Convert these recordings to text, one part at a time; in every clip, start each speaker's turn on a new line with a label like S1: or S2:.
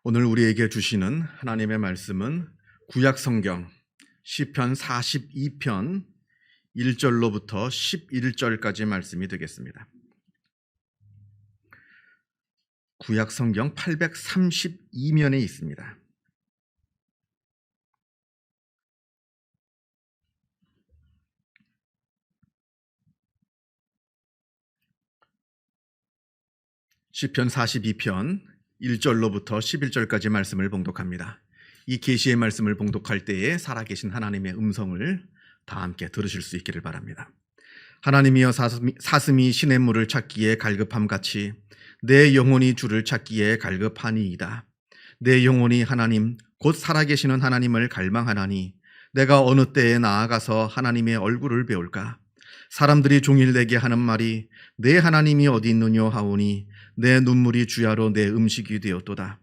S1: 오늘 우리에게 주시는 하나님의 말씀은 구약 성경 시편 42편 1절로부터 11절까지 말씀이 되겠습니다. 구약 성경 832면에 있습니다. 시편 42편 1절로부터 11절까지 말씀을 봉독합니다. 이 계시의 말씀을 봉독할 때에 살아계신 하나님의 음성을 다 함께 들으실 수 있기를 바랍니다. 하나님이여, 사슴이 시냇물을 찾기에 갈급함같이 내 영혼이 주를 찾기에 갈급하니이다. 내 영혼이 하나님 곧 살아계시는 하나님을 갈망하나니 내가 어느 때에 나아가서 하나님의 얼굴을 배울까? 사람들이 종일 내게 하는 말이 내 하나님이 어디 있느뇨 하오니 내 눈물이 주야로 내 음식이 되었도다.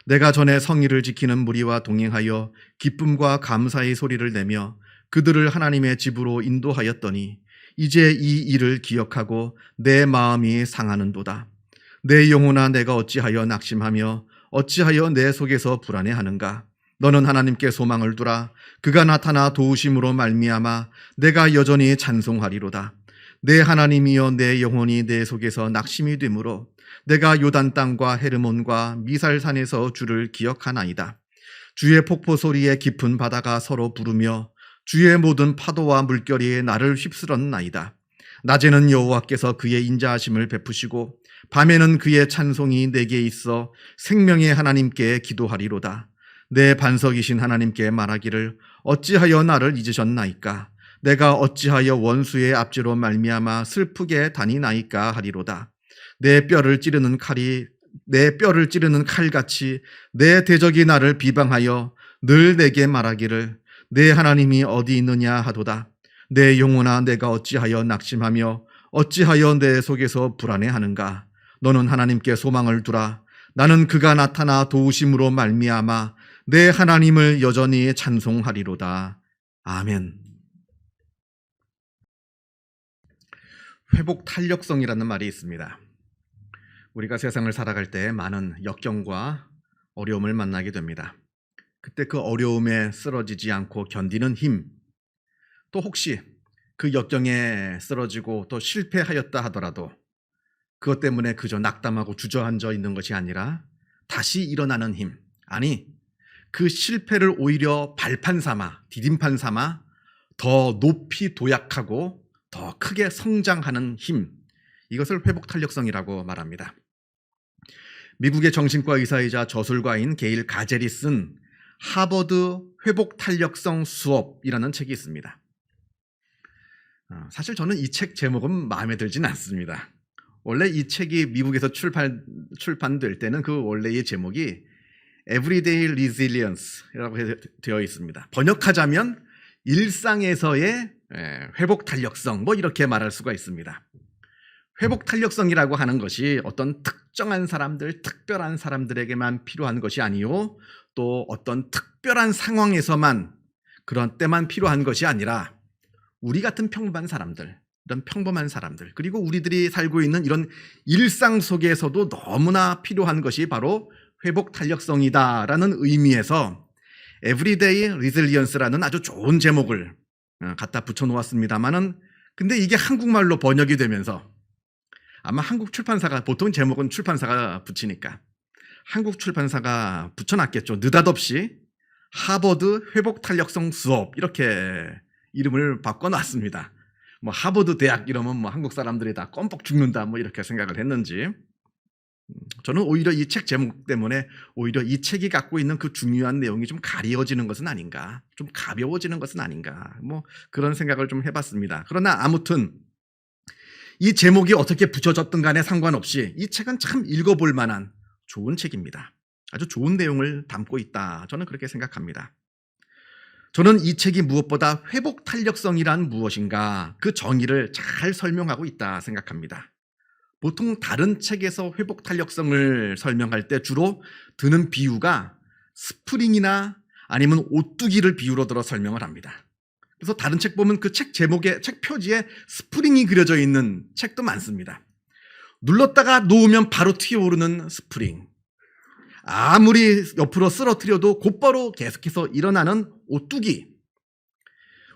S1: 내가 전에 성의를 지키는 무리와 동행하여 기쁨과 감사의 소리를 내며 그들을 하나님의 집으로 인도하였더니 이제 이 일을 기억하고 내 마음이 상하는도다. 내 영혼아, 내가 어찌하여 낙심하며 어찌하여 내 속에서 불안해하는가? 너는 하나님께 소망을 두라. 그가 나타나 도우심으로 말미암아 내가 여전히 찬송하리로다. 내 하나님이여, 내 영혼이 내 속에서 낙심이 되므로 내가 요단 땅과 헤르몬과 미살산에서 주를 기억하나이다. 주의 폭포 소리에 깊은 바다가 서로 부르며 주의 모든 파도와 물결이 나를 휩쓸었나이다. 낮에는 여호와께서 그의 인자하심을 베푸시고 밤에는 그의 찬송이 내게 있어 생명의 하나님께 기도하리로다. 내 반석이신 하나님께 말하기를 어찌하여 나를 잊으셨나이까? 내가 어찌하여 원수의 압제로 말미암아 슬프게 다니나이까 하리로다. 내 뼈를 찌르는 칼같이 내 대적이 나를 비방하여 늘 내게 말하기를 내 하나님이 어디 있느냐 하도다. 내 영혼아, 내가 어찌하여 낙심하며 어찌하여 내 속에서 불안해하는가? 너는 하나님께 소망을 두라. 나는 그가 나타나 도우심으로 말미암아 내 하나님을 여전히 찬송하리로다. 아멘. 회복 탄력성이라는 말이 있습니다. 우리가 세상을 살아갈 때 많은 역경과 어려움을 만나게 됩니다. 그때 그 어려움에 쓰러지지 않고 견디는 힘, 또 혹시 그 역경에 쓰러지고 또 실패하였다 하더라도 그것 때문에 그저 낙담하고 주저앉아 있는 것이 아니라 다시 일어나는 힘, 아니 그 실패를 오히려 발판 삼아, 디딤판 삼아 더 높이 도약하고 더 크게 성장하는 힘, 이것을 회복 탄력성이라고 말합니다. 미국의 정신과 의사이자 저술가인 게일 가젤이 쓴 하버드 회복 탄력성 수업이라는 책이 있습니다. 사실 저는 이 책 제목은 마음에 들진 않습니다. 원래 이 책이 미국에서 출판될 때는 그 원래의 제목이 Everyday Resilience라고 되어 있습니다. 번역하자면 일상에서의 회복 탄력성, 뭐 이렇게 말할 수가 있습니다. 회복 탄력성이라고 하는 것이 어떤 특정한 사람들, 특별한 사람들에게만 필요한 것이 아니요, 또 어떤 특별한 상황에서만, 그런 때만 필요한 것이 아니라 우리 같은 평범한 사람들, 이런 평범한 사람들, 그리고 우리들이 살고 있는 이런 일상 속에서도 너무나 필요한 것이 바로 회복 탄력성이다라는 의미에서 Everyday Resilience라는 아주 좋은 제목을 갖다 붙여놓았습니다만은, 근데 이게 한국말로 번역이 되면서 아마 한국 출판사가, 보통 제목은 출판사가 붙이니까 한국 출판사가 붙여놨겠죠. 느닷없이 하버드 회복 탄력성 수업 이렇게 이름을 바꿔놨습니다. 뭐 하버드 대학 이러면 뭐 한국 사람들이 다 껌뻑 죽는다 뭐 이렇게 생각을 했는지, 저는 오히려 이 책 제목 때문에 오히려 이 책이 갖고 있는 그 중요한 내용이 좀 가려워지는 것은 아닌가, 좀 가벼워지는 것은 아닌가, 뭐 그런 생각을 좀 해봤습니다. 그러나 아무튼 이 제목이 어떻게 붙여졌든 간에 상관없이 이 책은 참 읽어볼 만한 좋은 책입니다. 아주 좋은 내용을 담고 있다, 저는 그렇게 생각합니다. 저는 이 책이 무엇보다 회복 탄력성이란 무엇인가, 그 정의를 잘 설명하고 있다 생각합니다. 보통 다른 책에서 회복 탄력성을 설명할 때 주로 드는 비유가 스프링이나 아니면 오뚜기를 비유로 들어 설명을 합니다. 그래서 다른 책 보면 그 책 제목에, 책 표지에 스프링이 그려져 있는 책도 많습니다. 눌렀다가 놓으면 바로 튀어오르는 스프링, 아무리 옆으로 쓰러뜨려도 곧바로 계속해서 일어나는 오뚜기.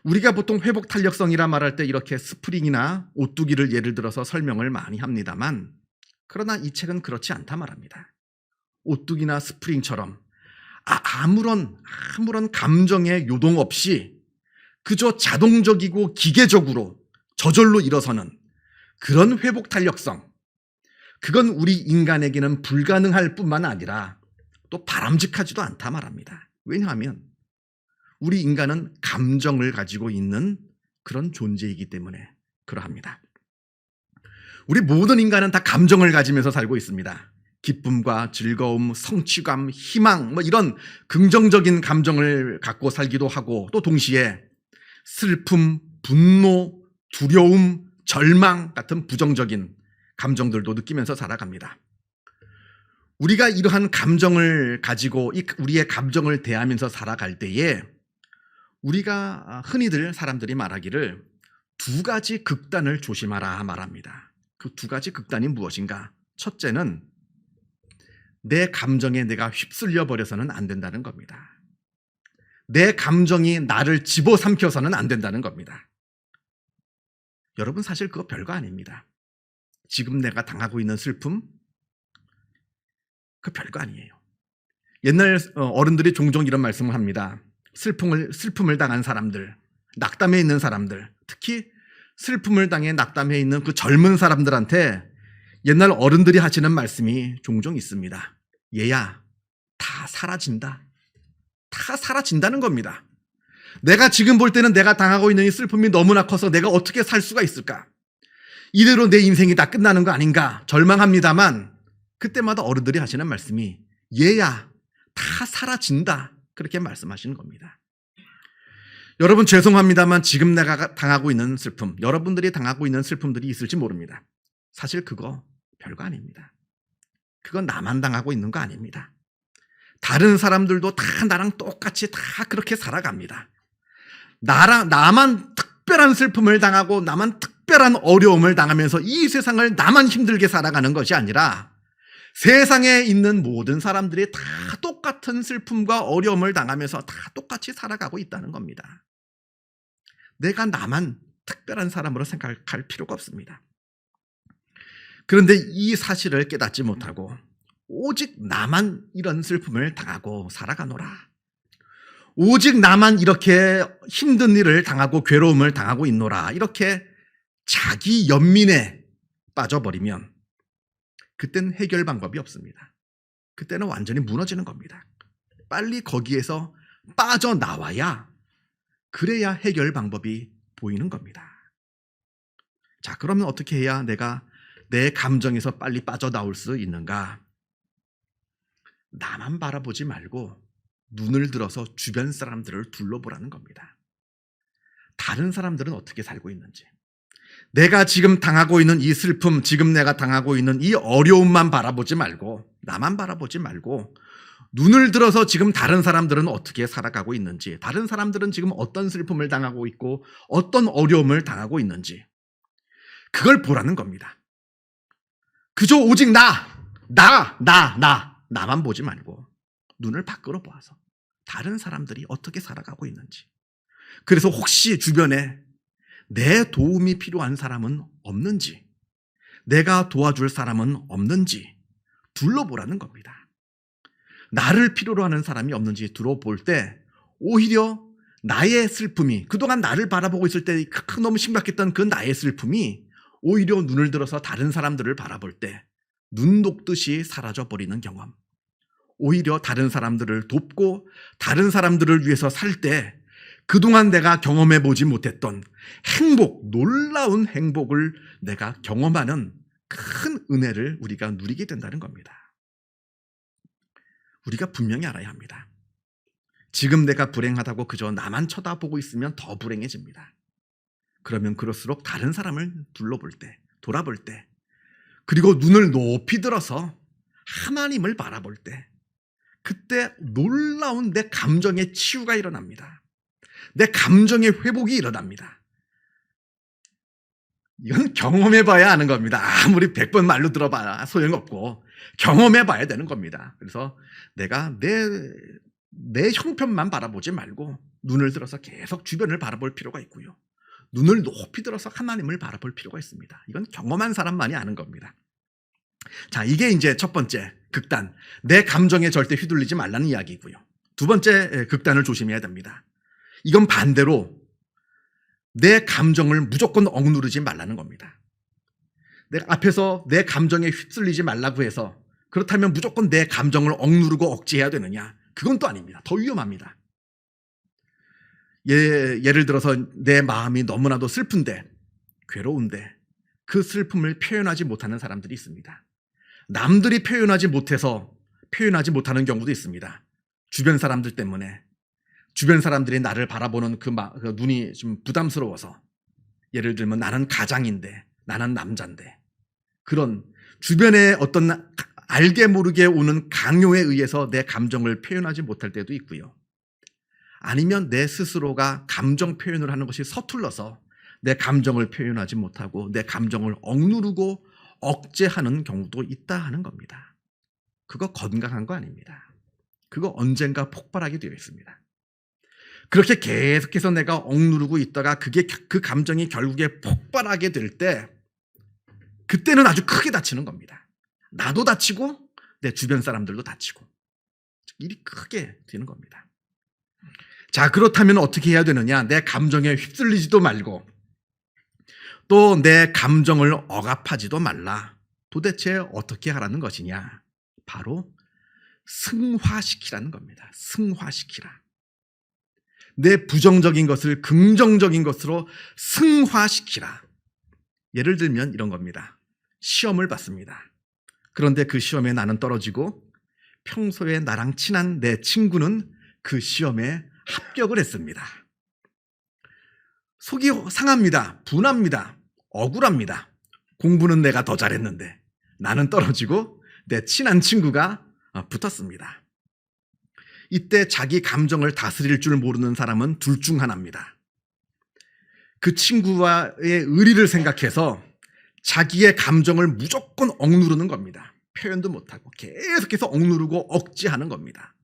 S1: 우리가 보통 회복 탄력성이라 말할 때 이렇게 스프링이나 오뚜기를 예를 들어서 설명을 많이 합니다만, 그러나 이 책은 그렇지 않다 말합니다. 오뚜기나 스프링처럼 아무런 감정의 요동 없이 그저 자동적이고 기계적으로 저절로 일어서는 그런 회복 탄력성, 그건 우리 인간에게는 불가능할 뿐만 아니라 또 바람직하지도 않다 말합니다. 왜냐하면 우리 인간은 감정을 가지고 있는 그런 존재이기 때문에 그러합니다. 우리 모든 인간은 다 감정을 가지면서 살고 있습니다. 기쁨과 즐거움, 성취감, 희망, 이런 긍정적인 감정을 갖고 살기도 하고, 또 동시에 슬픔, 분노, 두려움, 절망 같은 부정적인 감정들도 느끼면서 살아갑니다. 우리가 이러한 감정을 가지고 우리의 감정을 대하면서 살아갈 때에 우리가 흔히들 사람들이 말하기를 두 가지 극단을 조심하라 말합니다. 그 두 가지 극단이 무엇인가? 첫째는 내 감정에 내가 휩쓸려 버려서는 안 된다는 겁니다. 내 감정이 나를 집어삼켜서는 안 된다는 겁니다. 여러분, 사실 그거 별거 아닙니다. 지금 내가 당하고 있는 슬픔, 그거 별거 아니에요. 옛날 어른들이 종종 이런 말씀을 합니다. 슬픔을 당한 사람들, 낙담해 있는 사람들, 특히 슬픔을 당해 낙담해 있는 그 젊은 사람들한테 옛날 어른들이 하시는 말씀이 종종 있습니다. 얘야, 다 사라진다. 다 사라진다는 겁니다. 내가 지금 볼 때는 내가 당하고 있는 이 슬픔이 너무나 커서 내가 어떻게 살 수가 있을까? 이대로 내 인생이 다 끝나는 거 아닌가? 절망합니다만 그때마다 어른들이 하시는 말씀이 얘야, 다 사라진다. 그렇게 말씀하시는 겁니다. 여러분, 죄송합니다만 지금 내가 당하고 있는 슬픔, 여러분들이 당하고 있는 슬픔들이 있을지 모릅니다. 사실 그거 별거 아닙니다. 그건 나만 당하고 있는 거 아닙니다. 다른 사람들도 다 나랑 똑같이 다 그렇게 살아갑니다. 나만 특별한 슬픔을 당하고 나만 특별한 어려움을 당하면서 이 세상을 나만 힘들게 살아가는 것이 아니라 세상에 있는 모든 사람들이 다 똑같은 슬픔과 어려움을 당하면서 다 똑같이 살아가고 있다는 겁니다. 내가 나만 특별한 사람으로 생각할 필요가 없습니다. 그런데 이 사실을 깨닫지 못하고 오직 나만 이런 슬픔을 당하고 살아가노라. 오직 나만 이렇게 힘든 일을 당하고 괴로움을 당하고 있노라. 이렇게 자기 연민에 빠져버리면 그때는 해결 방법이 없습니다. 그때는 완전히 무너지는 겁니다. 빨리 거기에서 빠져나와야, 그래야 해결 방법이 보이는 겁니다. 자, 그러면 어떻게 해야 내가 내 감정에서 빨리 빠져나올 수 있는가? 나만 바라보지 말고 눈을 들어서 주변 사람들을 둘러보라는 겁니다. 다른 사람들은 어떻게 살고 있는지, 내가 지금 당하고 있는 이 슬픔, 지금 내가 당하고 있는 이 어려움만 바라보지 말고, 나만 바라보지 말고 눈을 들어서 지금 다른 사람들은 어떻게 살아가고 있는지, 다른 사람들은 지금 어떤 슬픔을 당하고 있고 어떤 어려움을 당하고 있는지, 그걸 보라는 겁니다. 그저 오직 나만 보지 말고 눈을 밖으로 보아서 다른 사람들이 어떻게 살아가고 있는지, 그래서 혹시 주변에 내 도움이 필요한 사람은 없는지, 내가 도와줄 사람은 없는지 둘러보라는 겁니다. 나를 필요로 하는 사람이 없는지 둘러볼 때 오히려 나의 슬픔이, 그동안 나를 바라보고 있을 때 너무 심각했던 그 나의 슬픔이 오히려 눈을 들어서 다른 사람들을 바라볼 때 눈 녹듯이 사라져버리는 경험, 오히려 다른 사람들을 돕고 다른 사람들을 위해서 살 때 그동안 내가 경험해보지 못했던 행복, 놀라운 행복을 내가 경험하는 큰 은혜를 우리가 누리게 된다는 겁니다. 우리가 분명히 알아야 합니다. 지금 내가 불행하다고 그저 나만 쳐다보고 있으면 더 불행해집니다. 그러면 그럴수록 다른 사람을 둘러볼 때, 돌아볼 때, 그리고 눈을 높이 들어서 하나님을 바라볼 때, 그때 놀라운 내 감정의 치유가 일어납니다. 내 감정의 회복이 일어납니다. 이건 경험해봐야 아는 겁니다. 아무리 100번 말로 들어봐야 소용없고 경험해봐야 되는 겁니다. 그래서 내가 내 형편만 바라보지 말고 눈을 들어서 계속 주변을 바라볼 필요가 있고요. 눈을 높이 들어서 하나님을 바라볼 필요가 있습니다. 이건 경험한 사람만이 아는 겁니다. 자, 이게 이제 첫 번째 극단, 내 감정에 절대 휘둘리지 말라는 이야기고요. 두 번째 극단을 조심해야 됩니다. 이건 반대로 내 감정을 무조건 억누르지 말라는 겁니다. 내가 앞에서 내 감정에 휩쓸리지 말라고 해서 그렇다면 무조건 내 감정을 억누르고 억제해야 되느냐? 그건 또 아닙니다. 더 위험합니다. 예를 들어서 내 마음이 너무나도 슬픈데, 괴로운데 그 슬픔을 표현하지 못하는 사람들이 있습니다. 남들이 표현하지 못하는 경우도 있습니다. 주변 사람들 때문에, 주변 사람들이 나를 바라보는 그 눈이 좀 부담스러워서, 예를 들면 나는 가장인데, 나는 남자인데, 그런 주변에 어떤 알게 모르게 오는 강요에 의해서 내 감정을 표현하지 못할 때도 있고요. 아니면 내 스스로가 감정 표현을 하는 것이 서툴러서 내 감정을 표현하지 못하고 내 감정을 억누르고 억제하는 경우도 있다 하는 겁니다. 그거 건강한 거 아닙니다. 그거 언젠가 폭발하게 되어 있습니다. 그렇게 계속해서 내가 억누르고 있다가 그 감정이 결국에 폭발하게 될 때, 그때는 아주 크게 다치는 겁니다. 나도 다치고 내 주변 사람들도 다치고 일이 크게 되는 겁니다. 자, 그렇다면 어떻게 해야 되느냐? 내 감정에 휩쓸리지도 말고 또 내 감정을 억압하지도 말라. 도대체 어떻게 하라는 것이냐? 바로 승화시키라는 겁니다. 승화시키라. 내 부정적인 것을 긍정적인 것으로 승화시키라. 예를 들면 이런 겁니다. 시험을 봤습니다. 그런데 그 시험에 나는 떨어지고 평소에 나랑 친한 내 친구는 그 시험에 합격을 했습니다. 속이 상합니다. 분합니다. 억울합니다. 공부는 내가 더 잘했는데 나는 떨어지고 내 친한 친구가 붙었습니다. 이때 자기 감정을 다스릴 줄 모르는 사람은 둘 중 하나입니다. 그 친구와의 의리를 생각해서 자기의 감정을 무조건 억누르는 겁니다. 표현도 못하고 계속해서 억누르고 억제하는 겁니다.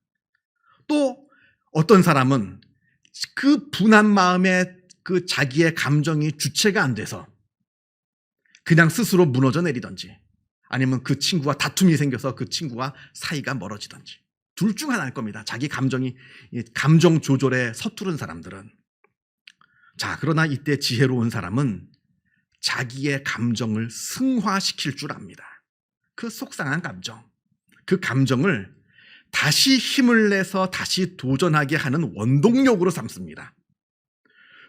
S1: 또 어떤 사람은 그 분한 마음에 그 자기의 감정이 주체가 안 돼서 그냥 스스로 무너져 내리든지, 아니면 그 친구와 다툼이 생겨서 그 친구와 사이가 멀어지든지, 둘 중 하나일 겁니다. 자기 감정 조절에 서투른 사람들은. 자, 그러나 이때 지혜로운 사람은 자기의 감정을 승화시킬 줄 압니다. 그 속상한 감정, 그 감정을 다시 힘을 내서 다시 도전하게 하는 원동력으로 삼습니다.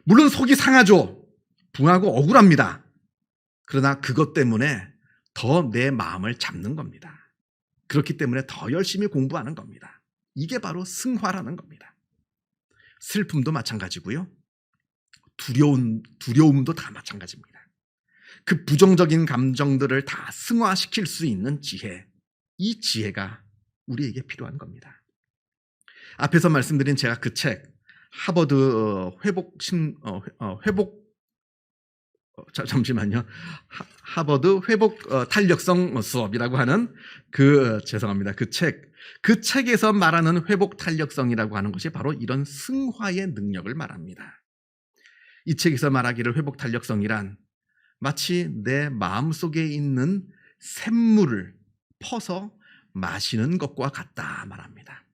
S1: 물론 속이 상하죠. 붕하고 억울합니다. 그러나 그것 때문에 더 내 마음을 잡는 겁니다. 그렇기 때문에 더 열심히 공부하는 겁니다. 이게 바로 승화라는 겁니다. 슬픔도 마찬가지고요. 두려움도 다 마찬가지입니다. 그 부정적인 감정들을 다 승화시킬 수 있는 지혜, 이 지혜가 우리에게 필요한 겁니다. 앞에서 말씀드린 제가 그 책, 하버드 하버드 회복 탄력성 수업이라고 하는 그 책에서 말하는 회복 탄력성이라고 하는 것이 바로 이런 승화의 능력을 말합니다. 이 책에서 말하기를 회복 탄력성이란 마치 내 마음속에 있는 샘물을 퍼서 마시는 것과 같다 말합니다.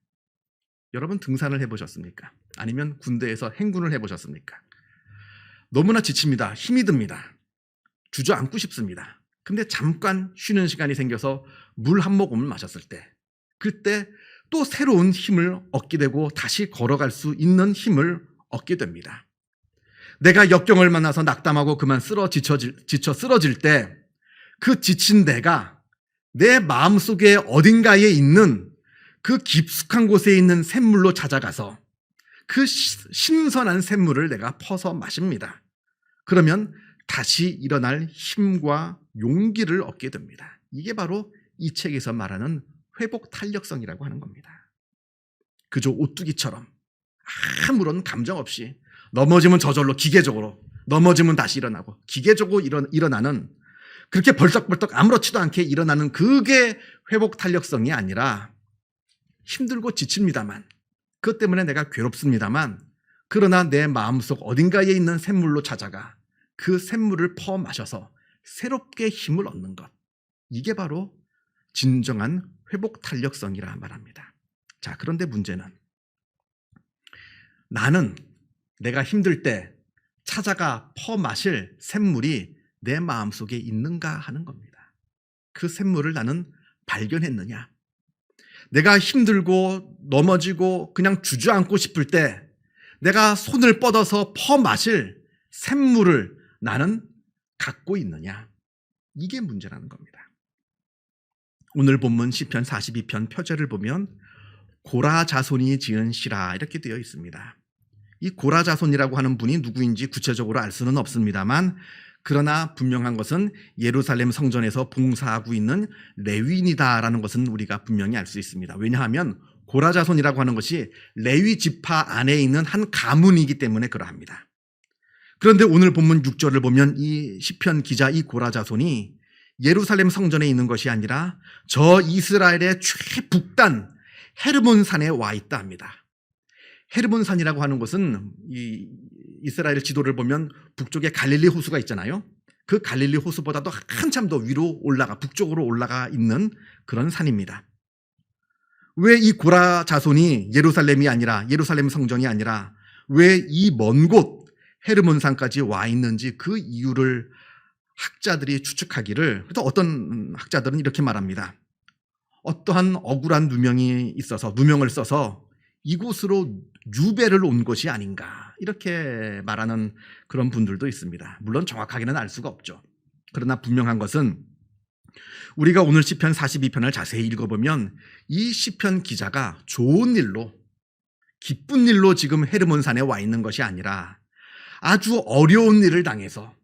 S1: 여러분 등산을 해보셨습니까? 아니면 군대에서 행군을 해보셨습니까? 너무나 지칩니다. 힘이 듭니다. 주저앉고 싶습니다. 근데 잠깐 쉬는 시간이 생겨서 물 한 모금을 마셨을 때, 그때 또 새로운 힘을 얻게 되고 다시 걸어갈 수 있는 힘을 얻게 됩니다. 내가 역경을 만나서 낙담하고 그만 지쳐 쓰러질 때, 그 지친 내가 내 마음속에 어딘가에 있는 그 깊숙한 곳에 있는 샘물로 찾아가서 그 신선한 샘물을 내가 퍼서 마십니다. 그러면 다시 일어날 힘과 용기를 얻게 됩니다. 이게 바로 이 책에서 말하는 회복 탄력성이라고 하는 겁니다. 그저 오뚜기처럼 아무런 감정 없이 넘어지면 저절로 기계적으로 넘어지면 다시 일어나고 기계적으로 일어나는, 그렇게 벌떡벌떡 아무렇지도 않게 일어나는 그게 회복 탄력성이 아니라 힘들고 지칩니다만, 그것 때문에 내가 괴롭습니다만, 그러나 내 마음속 어딘가에 있는 샘물로 찾아가 그 샘물을 퍼 마셔서 새롭게 힘을 얻는 것, 이게 바로 진정한 회복 탄력성이라 말합니다. 자, 그런데 문제는 나는 내가 힘들 때 찾아가 퍼 마실 샘물이 내 마음속에 있는가 하는 겁니다. 그 샘물을 나는 발견했느냐? 내가 힘들고 넘어지고 그냥 주저앉고 싶을 때 내가 손을 뻗어서 퍼 마실 샘물을 나는 갖고 있느냐? 이게 문제라는 겁니다. 오늘 본문 시편 42편 표제를 보면 고라 자손이 지은 시라 이렇게 되어 있습니다. 이 고라 자손이라고 하는 분이 누구인지 구체적으로 알 수는 없습니다만, 그러나 분명한 것은 예루살렘 성전에서 봉사하고 있는 레위인이다라는 것은 우리가 분명히 알 수 있습니다. 왜냐하면 고라 자손이라고 하는 것이 레위 지파 안에 있는 한 가문이기 때문에 그러합니다. 그런데 오늘 본문 6절을 보면 이 시편 기자 이 고라 자손이 예루살렘 성전에 있는 것이 아니라 저 이스라엘의 최북단 헤르몬 산에 와 있다 합니다. 헤르몬 산이라고 하는 것은 이 이스라엘 지도를 보면 북쪽에 갈릴리 호수가 있잖아요. 그 갈릴리 호수보다도 한참 더 위로 올라가, 북쪽으로 올라가 있는 그런 산입니다. 왜 이 고라 자손이 예루살렘이 아니라, 예루살렘 성전이 아니라 왜 이 먼 곳 헤르몬 산까지 와 있는지 그 이유를 학자들이 추측하기를, 또 어떤 학자들은 이렇게 말합니다. 어떠한 억울한 누명을 써서 이곳으로 유배를 온 것이 아닌가, 이렇게 말하는 그런 분들도 있습니다. 물론 정확하게는 알 수가 없죠. 그러나 분명한 것은 우리가 오늘 시편 42편을 자세히 읽어보면 이 시편 기자가 좋은 일로, 기쁜 일로 지금 헤르몬산에 와 있는 것이 아니라 아주 어려운 일을 당해서,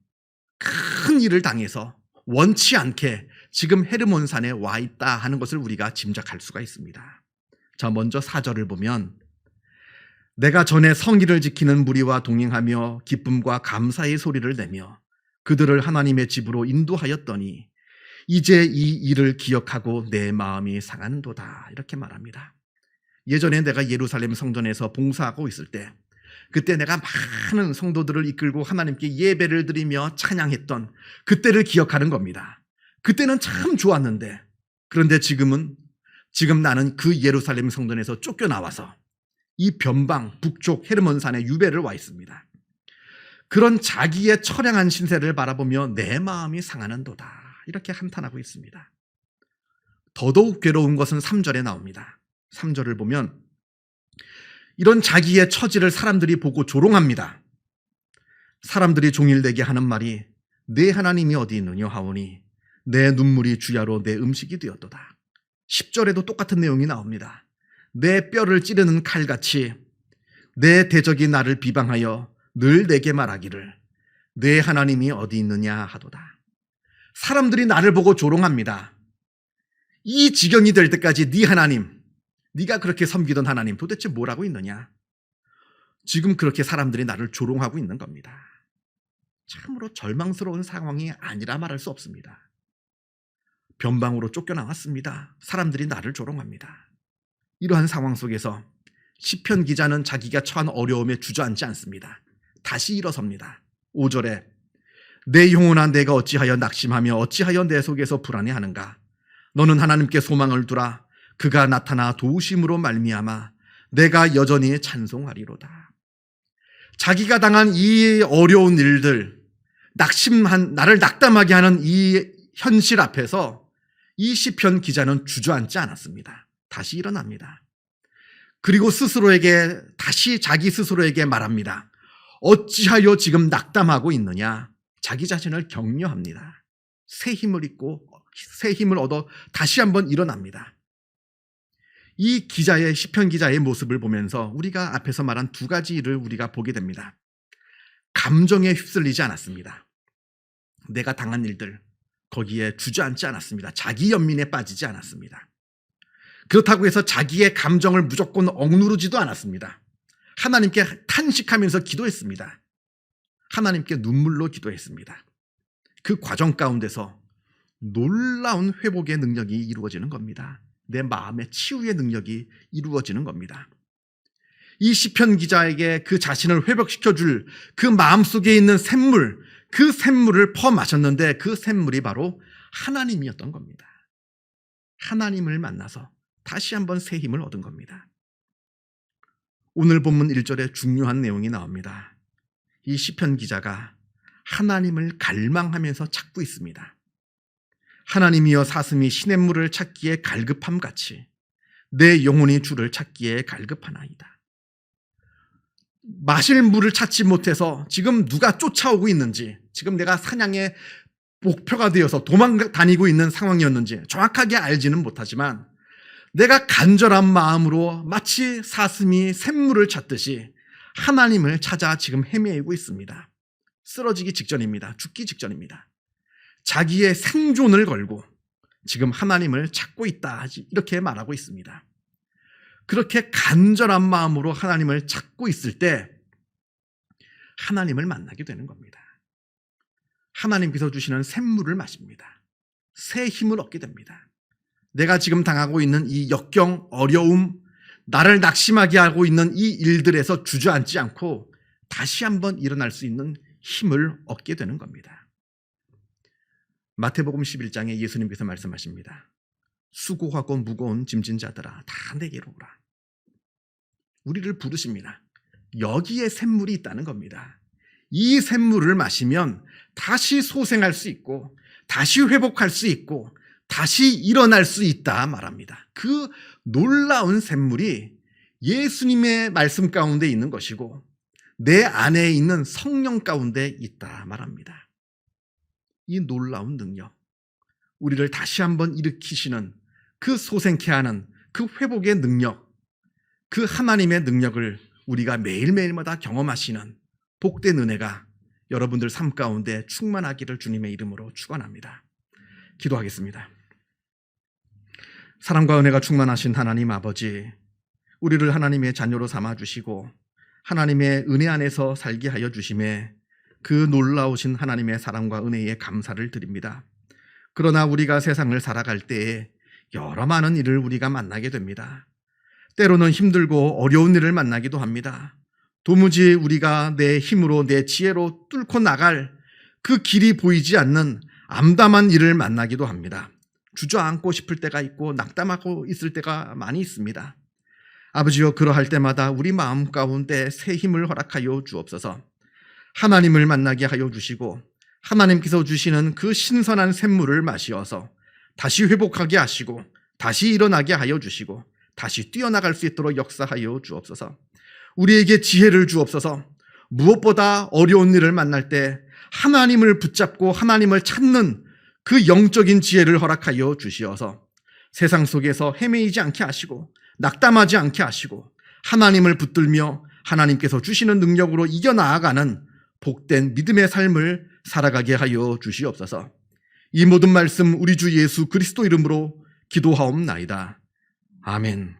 S1: 큰 일을 당해서 원치 않게 지금 헤르몬산에 와 있다 하는 것을 우리가 짐작할 수가 있습니다. 자, 먼저 4절을 보면 내가 전에 성의를 지키는 무리와 동행하며 기쁨과 감사의 소리를 내며 그들을 하나님의 집으로 인도하였더니 이제 이 일을 기억하고 내 마음이 상한도다, 이렇게 말합니다. 예전에 내가 예루살렘 성전에서 봉사하고 있을 때, 그때 내가 많은 성도들을 이끌고 하나님께 예배를 드리며 찬양했던 그때를 기억하는 겁니다. 그때는 참 좋았는데, 그런데 지금 나는 그 예루살렘 성전에서 쫓겨나와서 이 변방 북쪽 헤르몬산에 유배를 와 있습니다. 그런 자기의 처량한 신세를 바라보며 내 마음이 상하는도다, 이렇게 한탄하고 있습니다. 더더욱 괴로운 것은 3절에 나옵니다. 3절을 보면 이런 자기의 처지를 사람들이 보고 조롱합니다. 사람들이 종일내게 하는 말이 내 하나님이 어디 있느냐 하오니 내 눈물이 주야로 내 음식이 되었도다. 10절에도 똑같은 내용이 나옵니다. 내 뼈를 찌르는 칼같이 내 대적이 나를 비방하여 늘 내게 말하기를 내 하나님이 어디 있느냐 하도다. 사람들이 나를 보고 조롱합니다. 이 지경이 될 때까지 네 하나님, 네가 그렇게 섬기던 하나님 도대체 뭐라고 있느냐? 지금 그렇게 사람들이 나를 조롱하고 있는 겁니다. 참으로 절망스러운 상황이 아니라 말할 수 없습니다. 변방으로 쫓겨나왔습니다. 사람들이 나를 조롱합니다. 이러한 상황 속에서 시편 기자는 자기가 처한 어려움에 주저앉지 않습니다. 다시 일어섭니다. 5절에 내 영혼아 내가 어찌하여 낙심하며 어찌하여 내 속에서 불안해하는가? 너는 하나님께 소망을 두라. 그가 나타나 도우심으로 말미암아 내가 여전히 찬송하리로다. 자기가 당한 이 어려운 일들, 나를 낙담하게 하는 이 현실 앞에서 이 시편 기자는 주저앉지 않았습니다. 다시 일어납니다. 그리고 다시 자기 스스로에게 말합니다. 어찌하여 지금 낙담하고 있느냐? 자기 자신을 격려합니다. 새 힘을 얻어 다시 한번 일어납니다. 이 시편 기자의 모습을 보면서 우리가 앞에서 말한 두 가지 일을 우리가 보게 됩니다. 감정에 휩쓸리지 않았습니다. 내가 당한 일들, 거기에 주저앉지 않았습니다. 자기 연민에 빠지지 않았습니다. 그렇다고 해서 자기의 감정을 무조건 억누르지도 않았습니다. 하나님께 탄식하면서 기도했습니다. 하나님께 눈물로 기도했습니다. 그 과정 가운데서 놀라운 회복의 능력이 이루어지는 겁니다. 내 마음의 치유의 능력이 이루어지는 겁니다. 이 시편 기자에게 그 자신을 회복시켜줄 그 마음속에 있는 샘물, 그 샘물을 퍼마셨는데 그 샘물이 바로 하나님이었던 겁니다. 하나님을 만나서 다시 한번 새 힘을 얻은 겁니다. 오늘 본문 1절에 중요한 내용이 나옵니다. 이 시편 기자가 하나님을 갈망하면서 찾고 있습니다. 하나님이여 사슴이 시냇물을 찾기에 갈급함같이 내 영혼이 주를 찾기에 갈급하나이다. 마실 물을 찾지 못해서 지금 누가 쫓아오고 있는지, 지금 내가 사냥의 목표가 되어서 도망다니고 있는 상황이었는지 정확하게 알지는 못하지만 내가 간절한 마음으로 마치 사슴이 샘물을 찾듯이 하나님을 찾아 지금 헤매고 있습니다. 쓰러지기 직전입니다. 죽기 직전입니다. 자기의 생존을 걸고 지금 하나님을 찾고 있다, 이렇게 말하고 있습니다. 그렇게 간절한 마음으로 하나님을 찾고 있을 때 하나님을 만나게 되는 겁니다. 하나님께서 주시는 샘물을 마십니다. 새 힘을 얻게 됩니다. 내가 지금 당하고 있는 이 역경, 어려움, 나를 낙심하게 하고 있는 이 일들에서 주저앉지 않고 다시 한번 일어날 수 있는 힘을 얻게 되는 겁니다. 마태복음 11장에 예수님께서 말씀하십니다. 수고하고 무거운 짐진 자들아 다 내게로 오라. 우리를 부르십니다. 여기에 샘물이 있다는 겁니다. 이 샘물을 마시면 다시 소생할 수 있고 다시 회복할 수 있고 다시 일어날 수 있다 말합니다. 그 놀라운 샘물이 예수님의 말씀 가운데 있는 것이고 내 안에 있는 성령 가운데 있다 말합니다. 이 놀라운 능력, 우리를 다시 한번 일으키시는 그 소생케 하는 그 회복의 능력, 그 하나님의 능력을 우리가 매일매일마다 경험하시는 복된 은혜가 여러분들 삶 가운데 충만하기를 주님의 이름으로 축원합니다. 기도하겠습니다. 사랑과 은혜가 충만하신 하나님 아버지, 우리를 하나님의 자녀로 삼아주시고 하나님의 은혜 안에서 살게 하여 주심에 그 놀라우신 하나님의 사랑과 은혜에 감사를 드립니다. 그러나 우리가 세상을 살아갈 때에 여러 많은 일을 우리가 만나게 됩니다. 때로는 힘들고 어려운 일을 만나기도 합니다. 도무지 우리가 내 힘으로 내 지혜로 뚫고 나갈 그 길이 보이지 않는 암담한 일을 만나기도 합니다. 주저앉고 싶을 때가 있고 낙담하고 있을 때가 많이 있습니다. 아버지여, 그러할 때마다 우리 마음 가운데 새 힘을 허락하여 주옵소서. 하나님을 만나게 하여 주시고 하나님께서 주시는 그 신선한 샘물을 마시어서 다시 회복하게 하시고 다시 일어나게 하여 주시고 다시 뛰어나갈 수 있도록 역사하여 주옵소서. 우리에게 지혜를 주옵소서. 무엇보다 어려운 일을 만날 때 하나님을 붙잡고 하나님을 찾는 그 영적인 지혜를 허락하여 주시어서 세상 속에서 헤매이지 않게 하시고 낙담하지 않게 하시고 하나님을 붙들며 하나님께서 주시는 능력으로 이겨나아가는 복된 믿음의 삶을 살아가게 하여 주시옵소서. 이 모든 말씀 우리 주 예수 그리스도 이름으로 기도하옵나이다. 아멘.